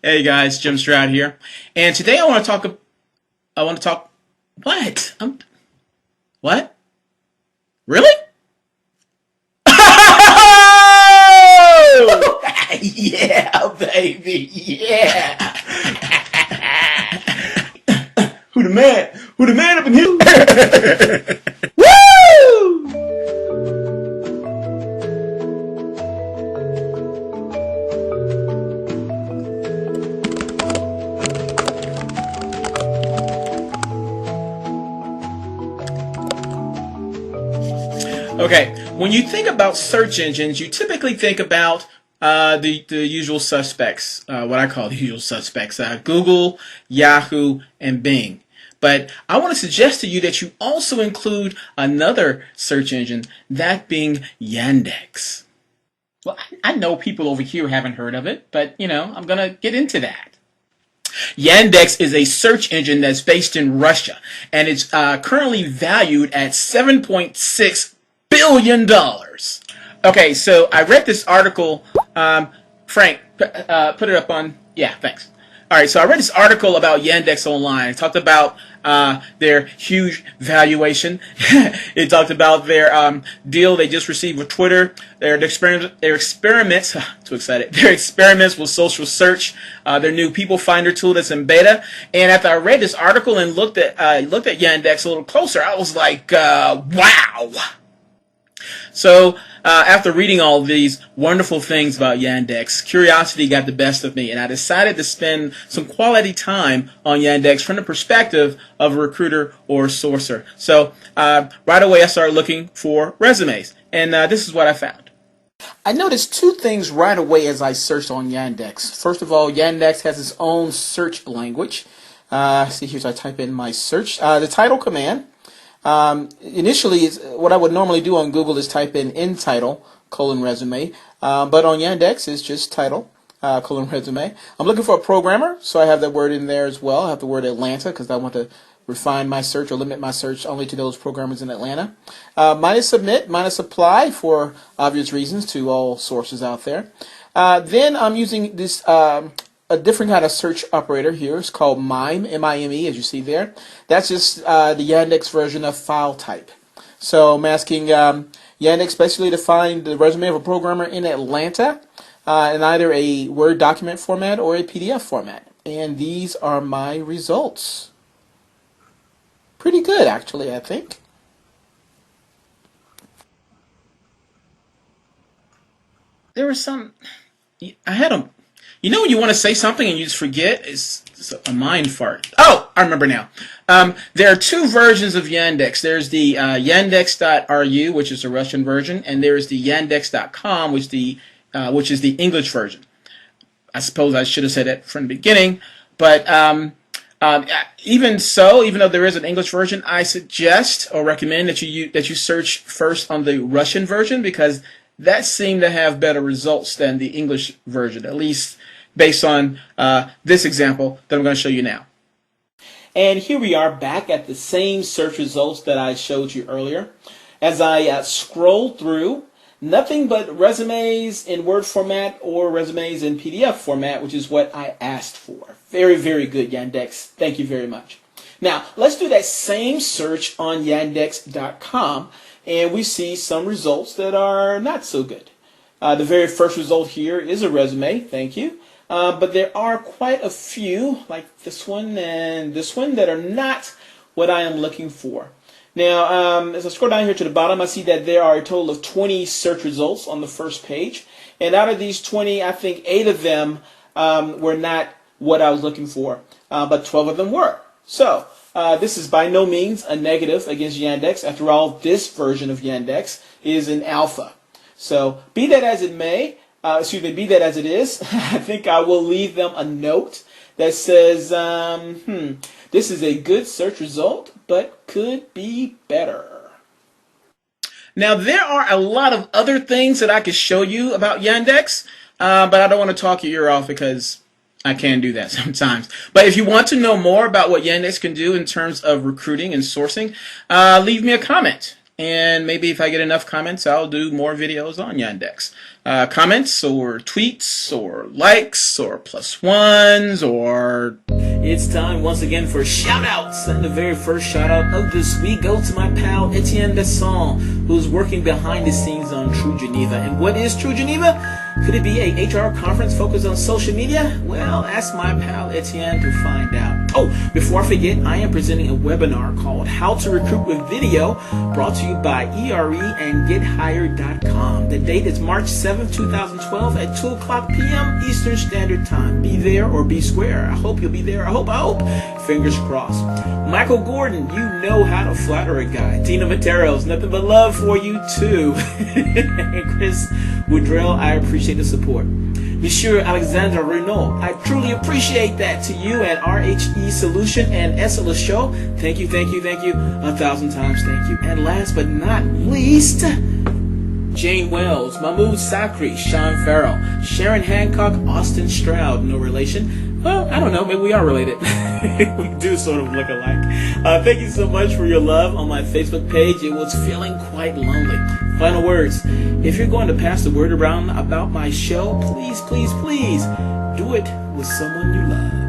Hey guys, Jim Stroud here, and today I want to talk. What? What? Really? Yeah, baby, yeah. Who the man? Who the man up in here? Woo! Okay, when you think about search engines, you typically think about the usual suspects, what I call the usual suspects, Google, Yahoo, and Bing. But I want to suggest to you that you also include another search engine, that being Yandex. Well, I know people over here haven't heard of it, but, I'm going to get into that. Yandex is a search engine that's based in Russia, and it's currently valued at $7.6 billion. Okay, so I read this article. Frank, put it up on. Yeah, thanks. All right, so I read this article about Yandex online. It talked about their huge valuation. It talked about their deal they just received with Twitter. Their experiments. Too excited. Their experiments with social search. Their new people finder tool that's in beta. And after I read this article and looked at Yandex a little closer, I was like, wow. So after reading all these wonderful things about Yandex, curiosity got the best of me, and I decided to spend some quality time on Yandex from the perspective of a recruiter or a sourcer. So right away I started looking for resumes, and this is what I found. I noticed two things right away as I searched on Yandex. First of all, Yandex has its own search language. See, here's I type in my search. The title command. Initially, what I would normally do on Google is type in title, resume, but on Yandex it's just title, resume. I'm looking for a programmer, so I have that word in there as well. I have the word Atlanta because I want to refine my search or limit my search only to those programmers in Atlanta. Minus submit, minus apply for obvious reasons to all sources out there. Then I'm using this a different kind of search operator here. It's called MIME, M-I-M-E, as you see there. That's just the Yandex version of file type. So I'm asking Yandex basically to find the resume of a programmer in Atlanta in either a Word document format or a PDF format. And these are my results. Pretty good, actually, I think. There was some... I had a... You know when you want to say something and you just forget? It's a mind fart. Oh, I remember now. There are two versions of Yandex. There's the yandex.ru, which is the Russian version, and there's the yandex.com, which is the English version. I suppose I should have said that from the beginning, but even so, even though there is an English version, I suggest or recommend that you search first on the Russian version because that seemed to have better results than the English version, at least based on this example that I'm going to show you now. And here we are back at the same search results that I showed you earlier. As I scroll through, nothing but resumes in Word format or resumes in PDF format, which is what I asked for. Very, very good, Yandex. Thank you very much. Now, let's do that same search on yandex.com, and we see some results that are not so good. The very first result here is a resume. Thank you. But there are quite a few, like this one and this one, that are not what I am looking for. Now, as I scroll down here to the bottom, I see that there are a total of 20 search results on the first page. And out of these 20, I think 8 of them were not what I was looking for, but 12 of them were. So, this is by no means a negative against Yandex. After all, this version of Yandex is an alpha. So, be that as it may, be that as it is, I think I will leave them a note that says, this is a good search result, but could be better. Now, there are a lot of other things that I could show you about Yandex, but I don't want to talk your ear off because I can do that sometimes. But if you want to know more about what Yandex can do in terms of recruiting and sourcing, leave me a comment. And maybe if I get enough comments, I'll do more videos on Yandex. Comments or tweets or likes or +1s or... It's time once again for shoutouts. And the very first shoutout of this week goes to my pal Etienne Besson, who's working behind the scenes on True Geneva. And what is True Geneva? Could it be a HR conference focused on social media? Well, ask my pal Etienne to find out. Oh, before I forget, I am presenting a webinar called How to Recruit with Video, brought to you by ERE and GetHired.com. The date is March 7th, 2012 at 2 o'clock p.m. Eastern Standard Time. Be there or be square. I hope you'll be there. I hope. Fingers crossed. Michael Gordon, you know how to flatter a guy. Tina Materos, nothing but love for you too. And Chris Woodrell, I appreciate the support. Monsieur Alexander Renault, I truly appreciate that. To you at RHE Solution and SLS Show, thank you, thank you, thank you. 1,000 times thank you. And last but not least, Jane Wells, Mahmoud Sakri, Sean Farrell, Sharon Hancock, Austin Stroud, no relation. Well, I don't know, maybe we are related. We do sort of look alike. Thank you so much for your love on my Facebook page. It was feeling quite lonely. Final words. If you're going to pass the word around about my show, please, please, please do it with someone you love.